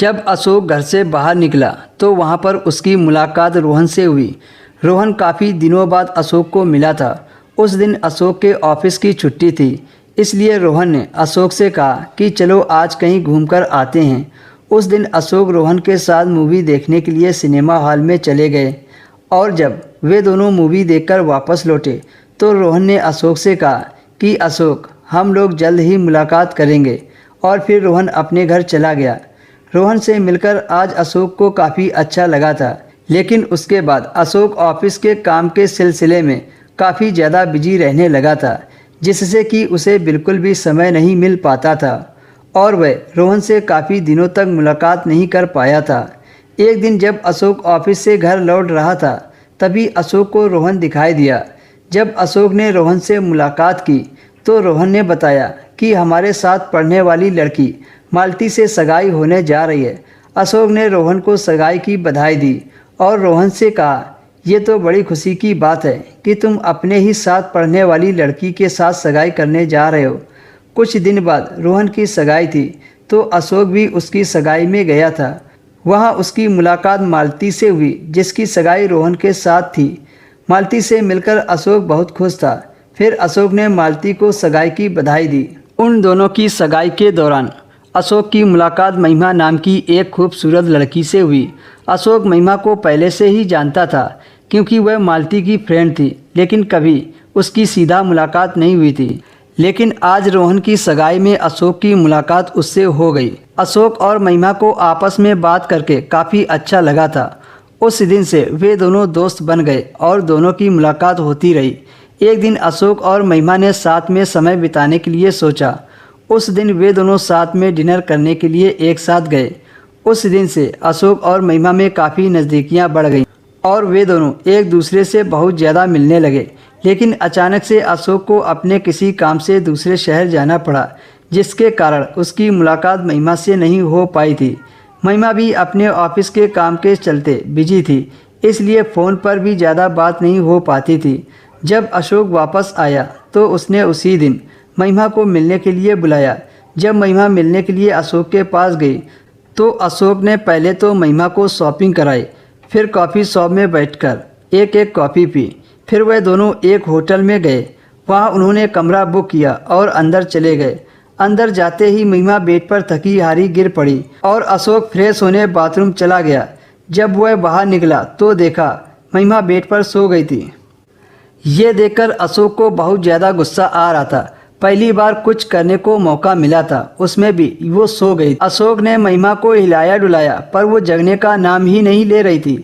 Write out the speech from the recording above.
जब अशोक घर से बाहर निकला तो वहाँ पर उसकी मुलाकात रोहन से हुई। रोहन काफ़ी दिनों बाद अशोक को मिला था। उस दिन अशोक के ऑफिस की छुट्टी थी, इसलिए रोहन ने अशोक से कहा कि चलो आज कहीं घूमकर आते हैं। उस दिन अशोक रोहन के साथ मूवी देखने के लिए सिनेमा हॉल में चले गए और जब वे दोनों मूवी देखकर वापस लौटे तो रोहन ने अशोक से कहा कि अशोक, हम लोग जल्द ही मुलाकात करेंगे। और फिर रोहन अपने घर चला गया। रोहन से मिलकर आज अशोक को काफ़ी अच्छा लगा था, लेकिन उसके बाद अशोक ऑफिस के काम के सिलसिले में काफ़ी ज़्यादा बिजी रहने लगा था, जिससे कि उसे बिल्कुल भी समय नहीं मिल पाता था और वह रोहन से काफ़ी दिनों तक मुलाकात नहीं कर पाया था। एक दिन जब अशोक ऑफिस से घर लौट रहा था तभी अशोक को रोहन दिखाई दिया। जब अशोक ने रोहन से मुलाकात की तो रोहन ने बताया कि हमारे साथ पढ़ने वाली लड़की मालती से सगाई होने जा रही है। अशोक ने रोहन को सगाई की बधाई दी और रोहन से कहा, ये तो बड़ी खुशी की बात है कि तुम अपने ही साथ पढ़ने वाली लड़की के साथ सगाई करने जा रहे हो। कुछ दिन बाद रोहन की सगाई थी तो अशोक भी उसकी सगाई में गया था। वहाँ उसकी मुलाकात मालती से हुई, जिसकी सगाई रोहन के साथ थी। मालती से मिलकर अशोक बहुत खुश था। फिर अशोक ने मालती को सगाई की बधाई दी। उन दोनों की सगाई के दौरान अशोक की मुलाकात महिमा नाम की एक खूबसूरत लड़की से हुई। अशोक महिमा को पहले से ही जानता था क्योंकि वह मालती की फ्रेंड थी, लेकिन कभी उसकी सीधा मुलाकात नहीं हुई थी। लेकिन आज रोहन की सगाई में अशोक की मुलाकात उससे हो गई। अशोक और महिमा को आपस में बात करके काफ़ी अच्छा लगा था। उस दिन से वे दोनों दोस्त बन गए और दोनों की मुलाकात होती रही। एक दिन अशोक और महिमा ने साथ में समय बिताने के लिए सोचा। उस दिन वे दोनों साथ में डिनर करने के लिए एक साथ गए। उस दिन से अशोक और महिमा में काफ़ी नज़दीकियाँ बढ़ गईं और वे दोनों एक दूसरे से बहुत ज़्यादा मिलने लगे। लेकिन अचानक से अशोक को अपने किसी काम से दूसरे शहर जाना पड़ा, जिसके कारण उसकी मुलाकात महिमा से नहीं हो पाई थी। महिमा भी अपने ऑफिस के काम के चलते बिजी थी, इसलिए फ़ोन पर भी ज़्यादा बात नहीं हो पाती थी। जब अशोक वापस आया तो उसने उसी दिन महिमा को मिलने के लिए बुलाया। जब महिमा मिलने के लिए अशोक के पास गई तो अशोक ने पहले तो महिमा को शॉपिंग कराई, फिर कॉफ़ी शॉप में बैठकर एक एक कॉफ़ी पी। फिर वह दोनों एक होटल में गए। वहाँ उन्होंने कमरा बुक किया और अंदर चले गए। अंदर जाते ही महिमा बेड पर थकी हारी गिर पड़ी और अशोक फ्रेश होने बाथरूम चला गया। जब वह बाहर निकला तो देखा महिमा बेड पर सो गई थी। ये देखकर अशोक को बहुत ज़्यादा गुस्सा आ रहा था। पहली बार कुछ करने को मौका मिला था, उसमें भी वो सो गई। अशोक ने महिमा को हिलाया डुलाया पर वो जगने का नाम ही नहीं ले रही थी।